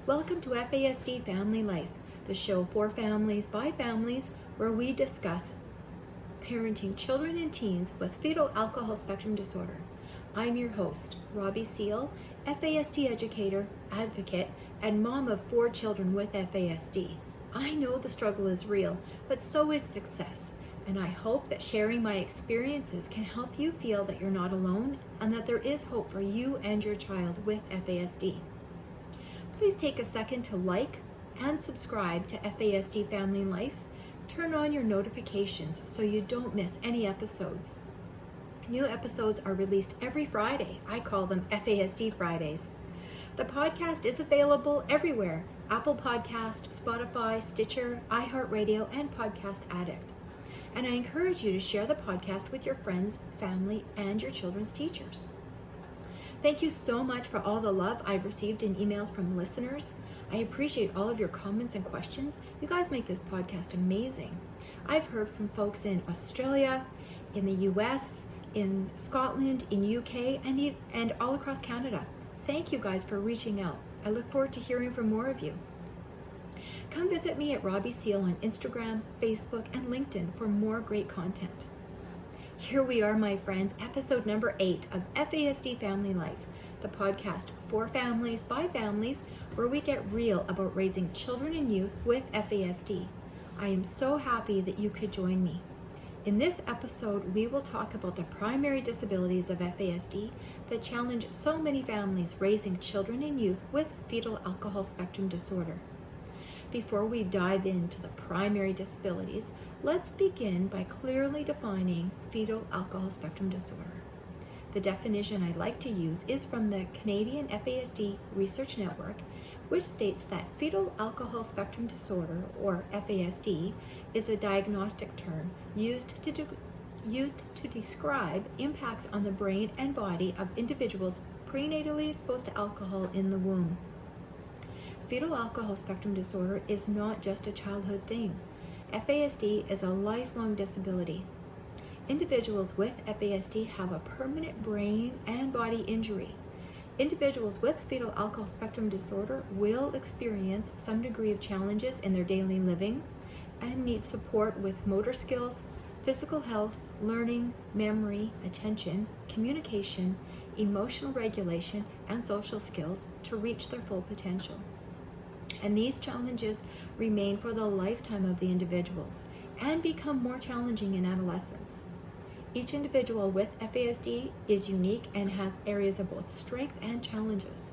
Welcome to FASD Family Life, the show for families by families where we discuss parenting children and teens with fetal alcohol spectrum disorder. I'm your host, Robbie Seale, FASD educator, advocate, and mom of 4 children with FASD. I know the struggle is real, but so is success. And I hope that sharing my experiences can help you feel that you're not alone and that there is hope for you and your child with FASD. Please take a second to like and subscribe to FASD Family Life. Turn on your notifications so you don't miss any episodes. New episodes are released every Friday. I call them FASD Fridays. The podcast is available everywhere: Apple Podcast, Spotify, Stitcher, iHeartRadio, and Podcast Addict. And I encourage you to share the podcast with your friends, family, and your children's teachers. Thank you so much for all the love I've received in emails from listeners. I appreciate all of your comments and questions. You guys make this podcast amazing. I've heard from folks in Australia, in the US, in Scotland, in UK, and all across Canada. Thank you guys for reaching out. I look forward to hearing from more of you. Come visit me at Robbie Seale on Instagram, Facebook, and LinkedIn for more great content. Here we are, my friends, episode number 8 of FASD Family Life, the podcast for families by families where we get real about raising children and youth with FASD. I am so happy that you could join me. In this episode, we will talk about the primary disabilities of FASD that challenge so many families raising children and youth with fetal alcohol spectrum disorder. Before we dive into the primary disabilities, let's begin by clearly defining fetal alcohol spectrum disorder. The definition I like to use is from the Canadian FASD Research Network, which states that fetal alcohol spectrum disorder, or FASD, is a diagnostic term used to describe impacts on the brain and body of individuals prenatally exposed to alcohol in the womb. Fetal alcohol spectrum disorder is not just a childhood thing. FASD is a lifelong disability. Individuals with FASD have a permanent brain and body injury. Individuals with fetal alcohol spectrum disorder will experience some degree of challenges in their daily living and need support with motor skills, physical health, learning, memory, attention, communication, emotional regulation, and social skills to reach their full potential. And these challenges remain for the lifetime of the individuals and become more challenging in adolescence. Each individual with FASD is unique and has areas of both strength and challenges.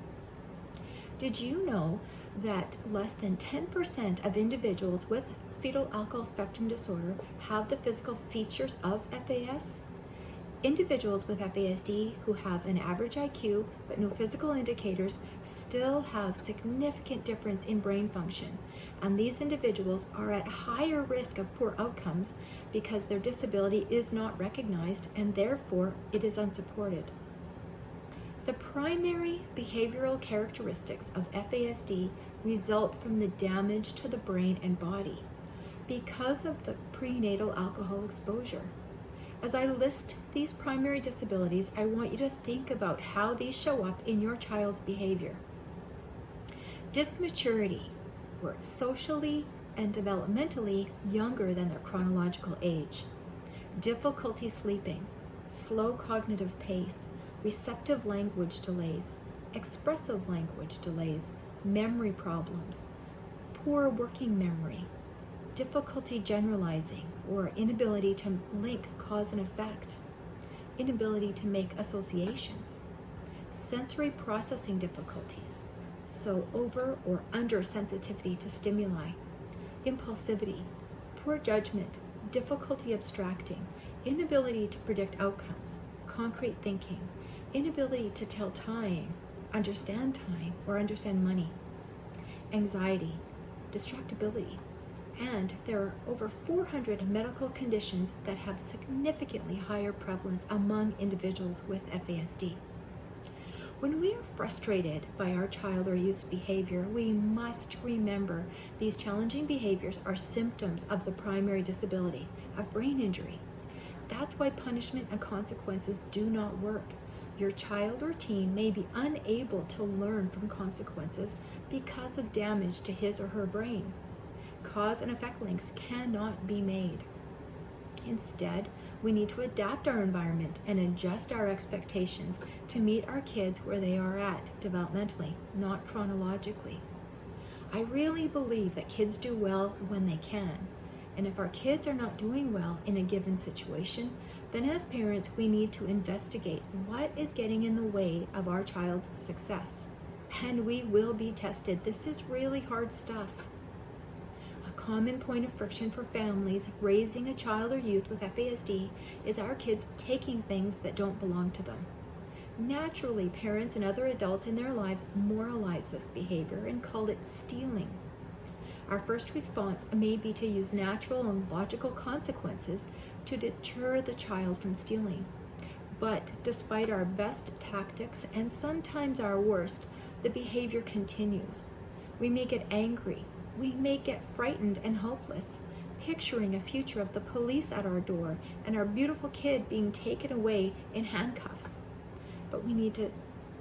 Did you know that less than 10% of individuals with fetal alcohol spectrum disorder have the physical features of FAS? Individuals with FASD who have an average IQ but no physical indicators still have significant difference in brain function, and these individuals are at higher risk of poor outcomes because their disability is not recognized and therefore it is unsupported. The primary behavioral characteristics of FASD result from the damage to the brain and body because of the prenatal alcohol exposure. As I list these primary disabilities, I want you to think about how these show up in your child's behavior. Dysmaturity, or socially and developmentally younger than their chronological age. Difficulty sleeping, slow cognitive pace, receptive language delays, expressive language delays, memory problems, poor working memory, difficulty generalizing or inability to link cause and effect, inability to make associations, sensory processing difficulties, so over or under sensitivity to stimuli, impulsivity, poor judgment, difficulty abstracting, inability to predict outcomes, concrete thinking, inability to tell time, understand or understand money, anxiety, distractibility, and there are over 400 medical conditions that have significantly higher prevalence among individuals with FASD. When we are frustrated by our child or youth's behavior, we must remember these challenging behaviors are symptoms of the primary disability, of brain injury. That's why punishment and consequences do not work. Your child or teen may be unable to learn from consequences because of damage to his or her brain. Cause and effect links cannot be made. Instead, we need to adapt our environment and adjust our expectations to meet our kids where they are at developmentally, not chronologically. I really believe that kids do well when they can. And if our kids are not doing well in a given situation, then as parents, we need to investigate what is getting in the way of our child's success. And we will be tested. This is really hard stuff. A common point of friction for families raising a child or youth with FASD is our kids taking things that don't belong to them. Naturally, parents and other adults in their lives moralize this behavior and call it stealing. Our first response may be to use natural and logical consequences to deter the child from stealing. But despite our best tactics and sometimes our worst, the behavior continues. We may get angry. We may get frightened and hopeless, picturing a future of the police at our door and our beautiful kid being taken away in handcuffs. But we need to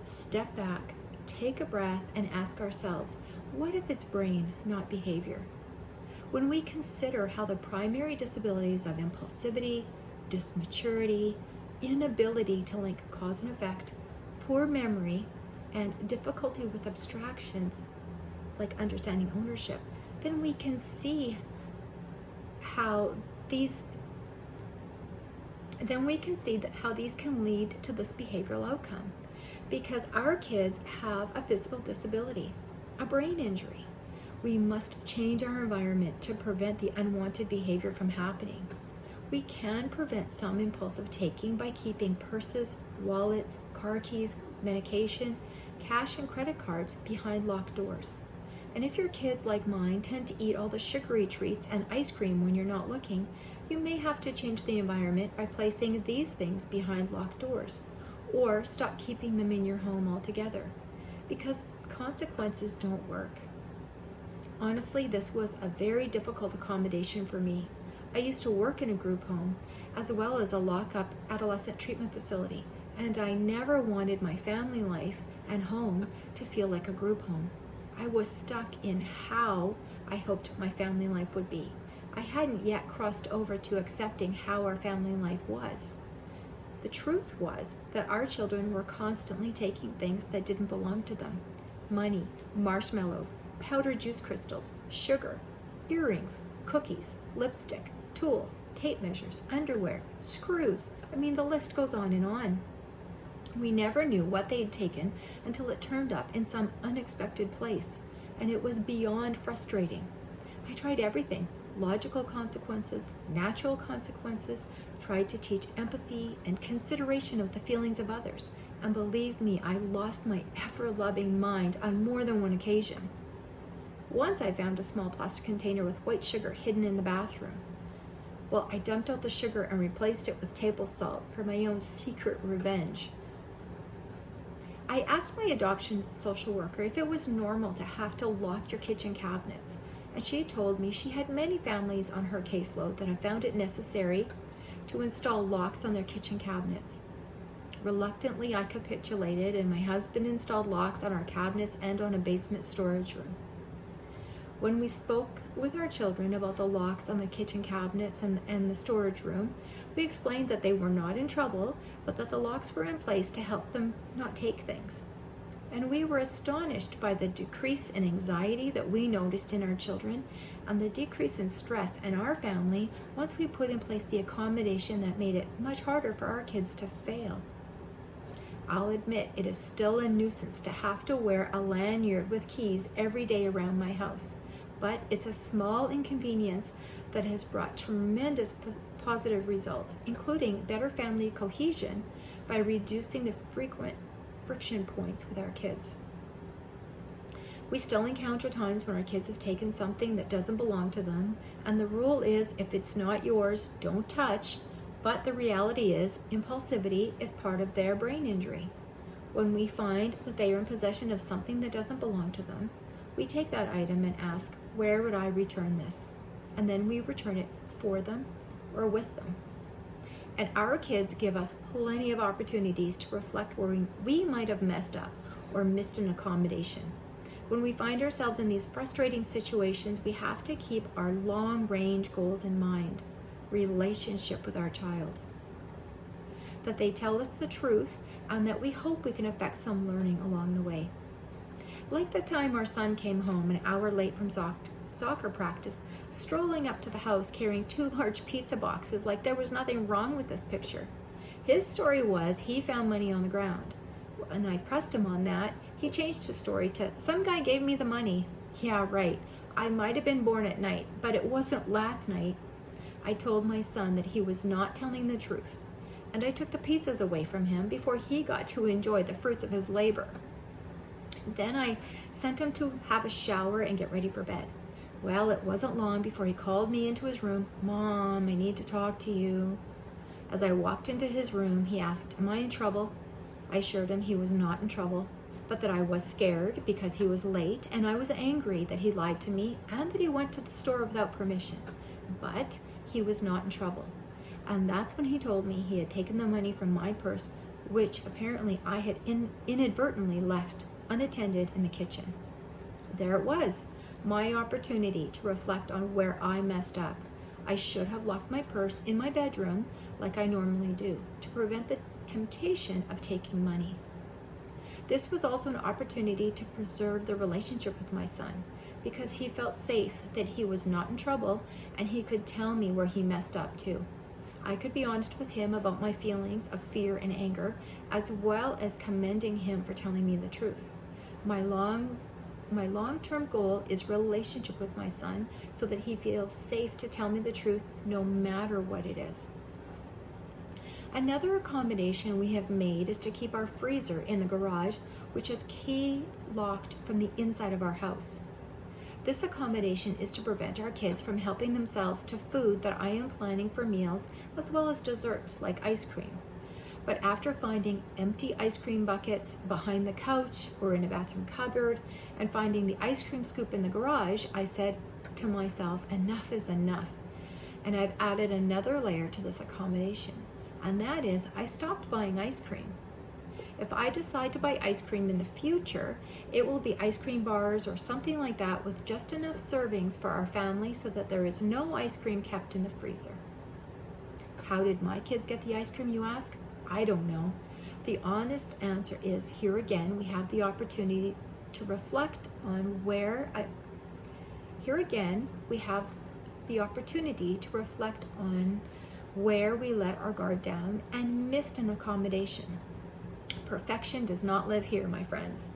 step back, take a breath, and ask ourselves, what if it's brain, not behavior? When we consider how the primary disabilities of impulsivity, dysmaturity, inability to link cause and effect, poor memory, and difficulty with abstractions, like understanding ownership, then we can see how these can lead to this behavioral outcome. Because our kids have a physical disability, a brain injury. We must change our environment to prevent the unwanted behavior from happening. We can prevent some impulsive taking by keeping purses, wallets, car keys, medication, cash, and credit cards behind locked doors. And if your kids, like mine, tend to eat all the sugary treats and ice cream when you're not looking, you may have to change the environment by placing these things behind locked doors, or stop keeping them in your home altogether, because consequences don't work. Honestly, this was a very difficult accommodation for me. I used to work in a group home as well as a lock-up adolescent treatment facility, and I never wanted my family life and home to feel like a group home. I was stuck in how I hoped my family life would be. I hadn't yet crossed over to accepting how our family life was. The truth was that our children were constantly taking things that didn't belong to them. Money, marshmallows, powdered juice crystals, sugar, earrings, cookies, lipstick, tools, tape measures, underwear, screws. I mean, the list goes on and on. We never knew what they had taken until it turned up in some unexpected place, and it was beyond frustrating. I tried everything: logical consequences, natural consequences, tried to teach empathy and consideration of the feelings of others. And believe me, I lost my ever-loving mind on more than one occasion. Once I found a small plastic container with white sugar hidden in the bathroom. Well, I dumped out the sugar and replaced it with table salt for my own secret revenge. I asked my adoption social worker if it was normal to have to lock your kitchen cabinets, and she told me she had many families on her caseload that have found it necessary to install locks on their kitchen cabinets. Reluctantly, I capitulated, and my husband installed locks on our cabinets and on a basement storage room. When we spoke with our children about the locks on the kitchen cabinets and the storage room, we explained that they were not in trouble, but that the locks were in place to help them not take things. And we were astonished by the decrease in anxiety that we noticed in our children and the decrease in stress in our family once we put in place the accommodation that made it much harder for our kids to fail. I'll admit it is still a nuisance to have to wear a lanyard with keys every day around my house, but it's a small inconvenience that has brought tremendous positive results, including better family cohesion by reducing the frequent friction points with our kids. We still encounter times when our kids have taken something that doesn't belong to them, and the rule is if it's not yours, don't touch. But the reality is, impulsivity is part of their brain injury. When we find that they are in possession of something that doesn't belong to them, we take that item and ask, where would I return this? And then we return it for them or with them. And our kids give us plenty of opportunities to reflect where we might have messed up or missed an accommodation. When we find ourselves in these frustrating situations, we have to keep our long-range goals in mind. Relationship with our child. That they tell us the truth and that we hope we can affect some learning along the way. Like the time our son came home an hour late from soccer practice, strolling up to the house carrying 2 large pizza boxes like there was nothing wrong with this picture. His story was he found money on the ground. And I pressed him on that. He changed his story to, some guy gave me the money. Yeah, right. I might have been born at night, but it wasn't last night. I told my son that he was not telling the truth, and I took the pizzas away from him before he got to enjoy the fruits of his labor. Then I sent him to have a shower and get ready for bed. Well, it wasn't long before he called me into his room. Mom, I need to talk to you. As I walked into his room, he asked, am I in trouble? I assured him he was not in trouble, but that I was scared because he was late, and I was angry that he lied to me and that he went to the store without permission. But he was not in trouble. And that's when he told me he had taken the money from my purse, which apparently I had inadvertently left unattended in the kitchen. There it was, my opportunity to reflect on where I messed up. I should have locked my purse in my bedroom like I normally do to prevent the temptation of taking money. This was also an opportunity to preserve the relationship with my son because he felt safe that he was not in trouble and he could tell me where he messed up too. I could be honest with him about my feelings of fear and anger, as well as commending him for telling me the truth. My long-term goal is relationship with my son so that he feels safe to tell me the truth no matter what it is. Another accommodation we have made is to keep our freezer in the garage, which is key locked from the inside of our house. This accommodation is to prevent our kids from helping themselves to food that I am planning for meals, as well as desserts like ice cream. But after finding empty ice cream buckets behind the couch or in a bathroom cupboard and finding the ice cream scoop in the garage, I said to myself, enough is enough. And I've added another layer to this accommodation, and that is I stopped buying ice cream. If I decide to buy ice cream in the future, it will be ice cream bars or something like that with just enough servings for our family so that there is no ice cream kept in the freezer. How did my kids get the ice cream, you ask? I don't know. The honest answer is, here again, we have the opportunity to reflect on where we let our guard down and missed an accommodation. Perfection does not live here, my friends.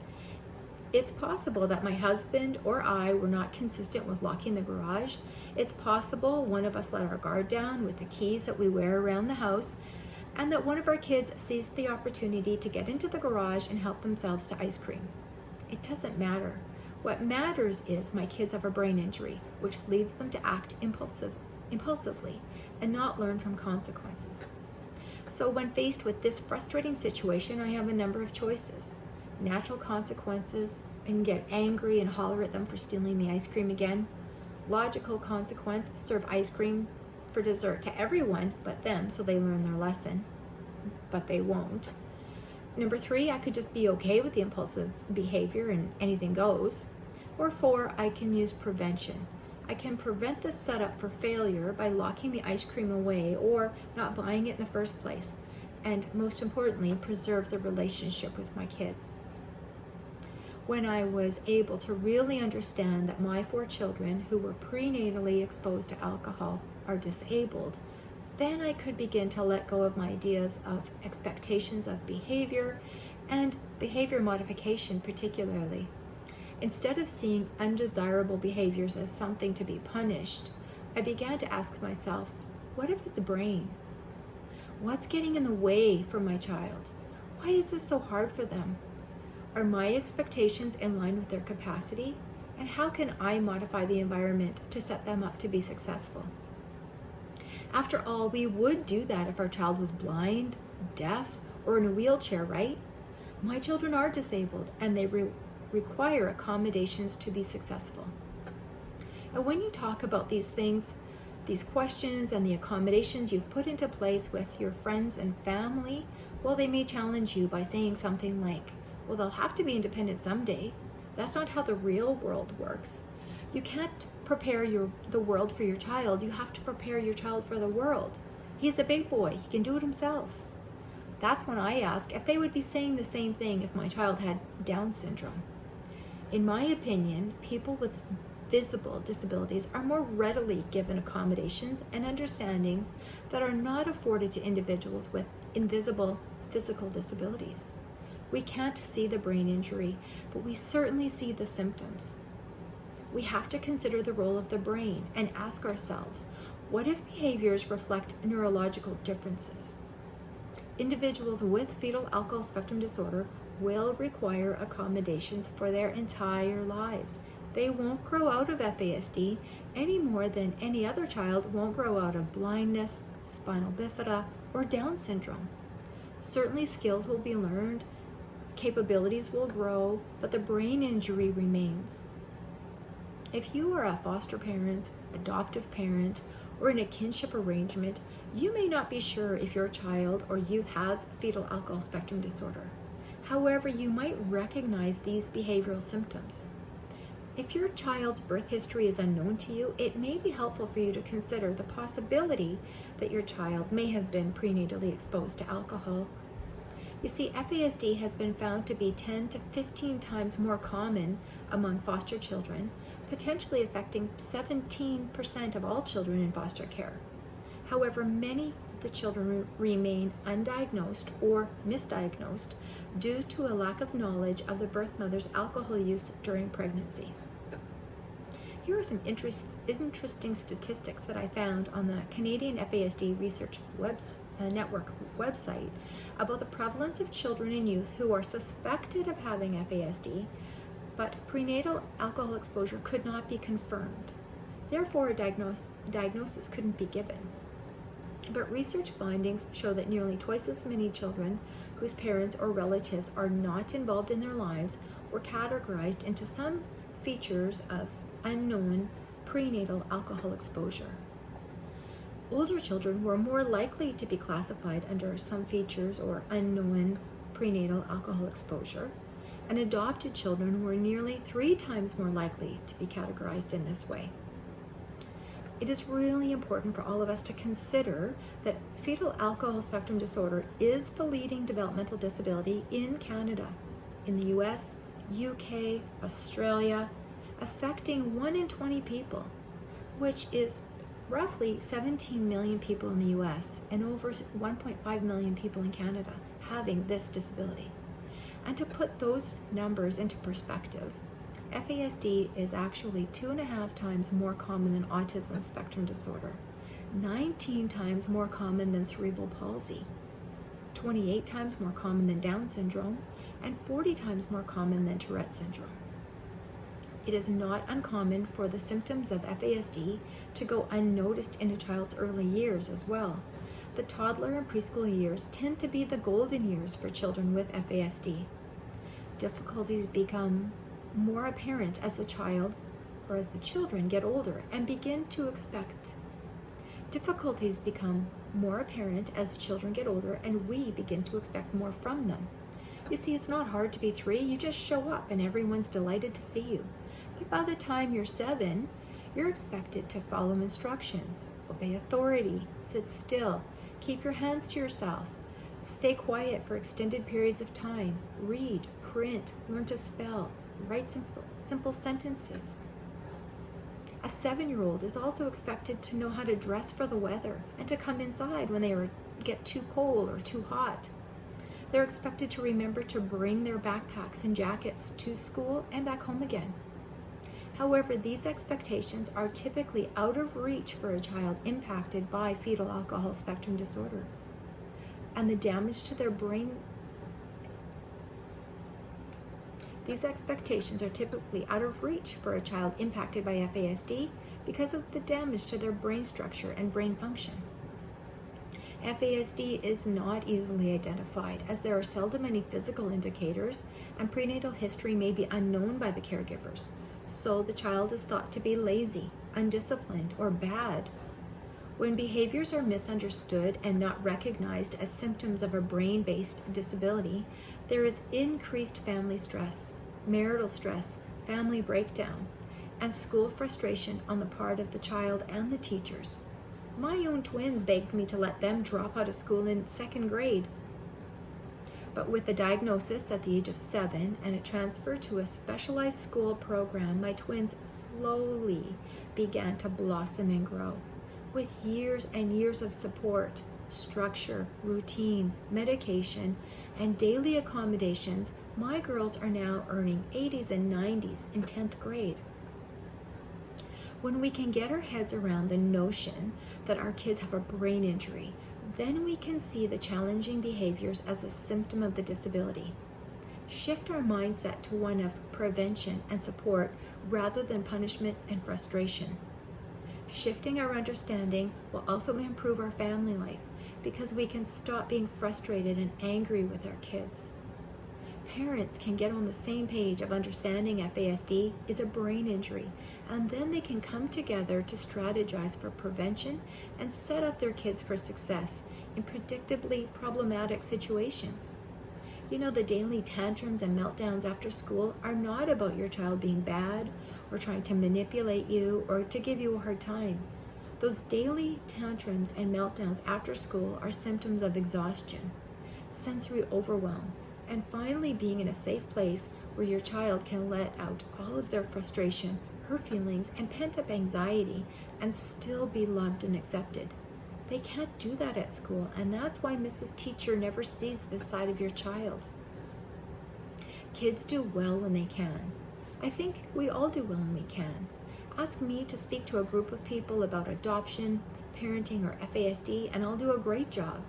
It's possible that my husband or I were not consistent with locking the garage. It's possible one of us let our guard down with the keys that we wear around the house, and that one of our kids seized the opportunity to get into the garage and help themselves to ice cream. It doesn't matter. What matters is my kids have a brain injury, which leads them to act impulsively and not learn from consequences. So when faced with this frustrating situation, I have a number of choices. Natural consequences, and get angry and holler at them for stealing the ice cream again. Logical consequence, serve ice cream for dessert to everyone but them so they learn their lesson, but they won't. Number 3, I could just be okay with the impulsive behavior and anything goes. Or 4, I can use prevention. I can prevent this setup for failure by locking the ice cream away or not buying it in the first place. And most importantly, preserve the relationship with my kids. When I was able to really understand that my 4 children who were prenatally exposed to alcohol are disabled, then I could begin to let go of my ideas of expectations of behavior and behavior modification particularly. Instead of seeing undesirable behaviors as something to be punished, I began to ask myself, what if it's brain? What's getting in the way for my child? Why is this so hard for them? Are my expectations in line with their capacity? And how can I modify the environment to set them up to be successful? After all, we would do that if our child was blind, deaf, or in a wheelchair, right? My children are disabled and they require accommodations to be successful. And when you talk about these things, These questions and the accommodations you've put into place with your friends and family, well, they may challenge you by saying something like, well, they'll have to be independent someday. That's not how the real world works. You can't prepare the world for your child. You have to prepare your child for the world. He's a big boy. He can do it himself. That's when I ask if they would be saying the same thing if my child had Down syndrome. In my opinion, people with visible disabilities are more readily given accommodations and understandings that are not afforded to individuals with invisible physical disabilities. We can't see the brain injury, but we certainly see the symptoms. We have to consider the role of the brain and ask ourselves, what if behaviors reflect neurological differences? Individuals with fetal alcohol spectrum disorder will require accommodations for their entire lives. They won't grow out of FASD any more than any other child won't grow out of blindness, spinal bifida, or Down syndrome. Certainly skills will be learned, capabilities will grow, but the brain injury remains. If you are a foster parent, adoptive parent, or in a kinship arrangement, you may not be sure if your child or youth has fetal alcohol spectrum disorder. However, you might recognize these behavioral symptoms. If your child's birth history is unknown to you, it may be helpful for you to consider the possibility that your child may have been prenatally exposed to alcohol. You see, FASD has been found to be 10 to 15 times more common among foster children, potentially affecting 17% of all children in foster care. However, many of the children remain undiagnosed or misdiagnosed due to a lack of knowledge of the birth mother's alcohol use during pregnancy. Here are some interesting statistics that I found on the Canadian FASD Research Network website about the prevalence of children and youth who are suspected of having FASD, but prenatal alcohol exposure could not be confirmed. Therefore, a diagnosis couldn't be given. But research findings show that nearly twice as many children whose parents or relatives are not involved in their lives were categorized into some features of unknown prenatal alcohol exposure. Older children were more likely to be classified under some features or unknown prenatal alcohol exposure, and adopted children were nearly 3 times more likely to be categorized in this way. It is really important for all of us to consider that fetal alcohol spectrum disorder is the leading developmental disability in Canada, in the US, UK, Australia, affecting 1 in 20 people, which is roughly 17 million people in the US and over 1.5 million people in Canada having this disability. And to put those numbers into perspective, FASD is actually 2.5 times more common than autism spectrum disorder, 19 times more common than cerebral palsy, 28 times more common than Down syndrome, and 40 times more common than Tourette syndrome. It is not uncommon for the symptoms of FASD to go unnoticed in a child's early years as well. The toddler and preschool years tend to be the golden years for children with FASD. Difficulties become more apparent as the child or as the children get older and begin to expect. Difficulties become more apparent as children get older and we begin to expect more from them. You see, it's not hard to be 3. You just show up and everyone's delighted to see you. But by the time you're 7, you're expected to follow instructions, obey authority, sit still, keep your hands to yourself, stay quiet for extended periods of time, read, print, learn to spell, write simple sentences. A 7-year-old is also expected to know how to dress for the weather and to come inside when they get too cold or too hot. They're expected to remember to bring their backpacks and jackets to school and back home again. However, these expectations are typically out of reach for a child impacted by fetal alcohol spectrum disorder. And the damage to their brain, these expectations are typically out of reach for a child impacted by FASD because of the damage to their brain structure and brain function. FASD is not easily identified as there are seldom any physical indicators and prenatal history may be unknown by the caregivers. So the child is thought to be lazy, undisciplined, or bad. When behaviors are misunderstood and not recognized as symptoms of a brain-based disability, there is increased family stress, marital stress, family breakdown, and school frustration on the part of the child and the teachers. My own twins begged me to let them drop out of school in 2nd grade. But with the diagnosis at the age of 7 and a transfer to a specialized school program, my twins slowly began to blossom and grow. With years and years of support, structure, routine, medication, and daily accommodations, my girls are now earning 80s and 90s in 10th grade. When we can get our heads around the notion that our kids have a brain injury, then we can see the challenging behaviors as a symptom of the disability. Shift our mindset to one of prevention and support rather than punishment and frustration. Shifting our understanding will also improve our family life because we can stop being frustrated and angry with our kids. Parents can get on the same page of understanding FASD is a brain injury, and then they can come together to strategize for prevention and set up their kids for success in predictably problematic situations. You know, the daily tantrums and meltdowns after school are not about your child being bad or trying to manipulate you or to give you a hard time. Those daily tantrums and meltdowns after school are symptoms of exhaustion, sensory overwhelm, and finally being in a safe place where your child can let out all of their frustration, hurt feelings, and pent-up anxiety and still be loved and accepted. They can't do that at school, and that's why Mrs. Teacher never sees this side of your child. Kids do well when they can. I think we all do well when we can. Ask me to speak to a group of people about adoption, parenting, or FASD, and I'll do a great job.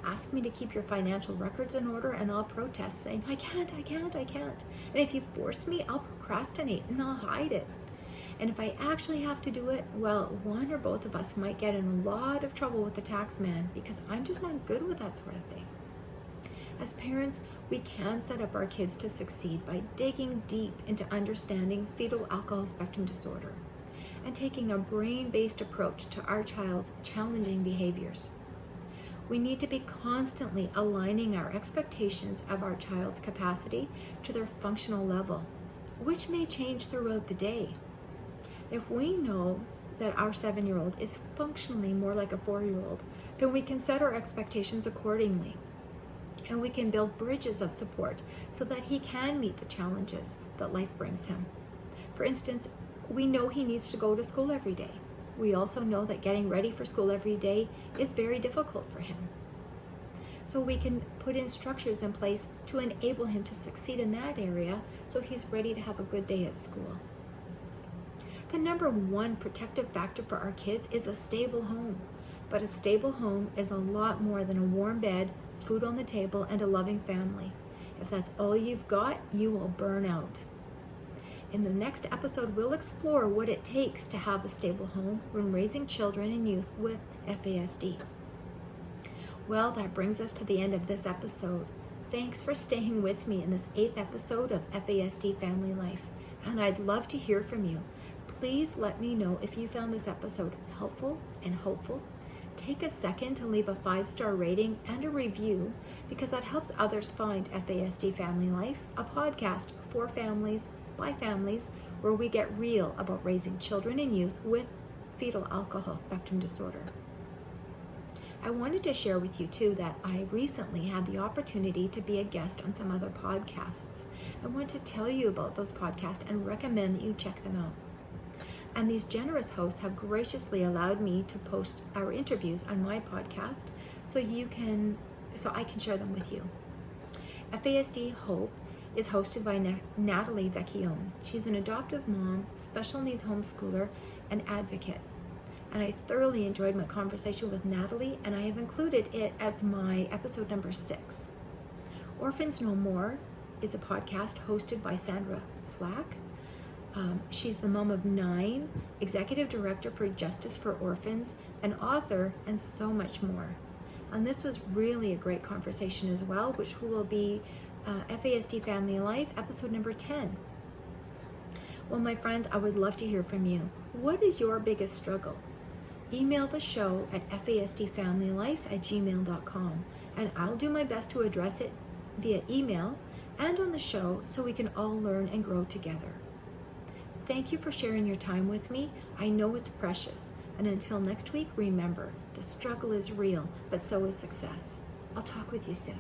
Ask me to keep your financial records in order and I'll protest saying, I can't. And if you force me, I'll procrastinate and I'll hide it. And if I actually have to do it, well, one or both of us might get in a lot of trouble with the tax man because I'm just not good with that sort of thing. As parents, we can set up our kids to succeed by digging deep into understanding fetal alcohol spectrum disorder and taking a brain-based approach to our child's challenging behaviors. We need to be constantly aligning our expectations of our child's capacity to their functional level, which may change throughout the day. If we know that our 7-year-old is functionally more like a 4-year-old, then we can set our expectations accordingly. And we can build bridges of support so that he can meet the challenges that life brings him. For instance, we know he needs to go to school every day. We also know that getting ready for school every day is very difficult for him. So we can put in structures in place to enable him to succeed in that area so he's ready to have a good day at school. The number one protective factor for our kids is a stable home. But a stable home is a lot more than a warm bed, food on the table, and a loving family. If that's all you've got, you will burn out. In the next episode, we'll explore what it takes to have a stable home when raising children and youth with FASD. Well, that brings us to the end of this episode. Thanks for staying with me in this 8th episode of FASD Family Life, and I'd love to hear from you. Please let me know if you found this episode helpful and hopeful. Take a second to leave a 5-star rating and a review because that helps others find FASD Family Life, a podcast for families by families where we get real about raising children and youth with fetal alcohol spectrum disorder. I wanted to share with you too that I recently had the opportunity to be a guest on some other podcasts. I want to tell you about those podcasts and recommend that you check them out. And these generous hosts have graciously allowed me to post our interviews on my podcast so I can share them with you. FASD Hope is hosted by Natalie Vecchione. She's an adoptive mom, special needs homeschooler, and advocate. And I thoroughly enjoyed my conversation with Natalie, and I have included it as my episode number 6. Orphans No More is a podcast hosted by Sandra Flack. She's the mom of 9, executive director for Justice for Orphans, an author, and so much more. And this was really a great conversation as well, which will be FASD Family Life, episode number 10. Well, my friends, I would love to hear from you. What is your biggest struggle? email the show at fasdfamilylife@gmail.com, and I'll do my best to address it via email and on the show so we can all learn and grow together. Thank you for sharing your time with me. I know it's precious. And until next week, remember, the struggle is real, but so is success. I'll talk with you soon.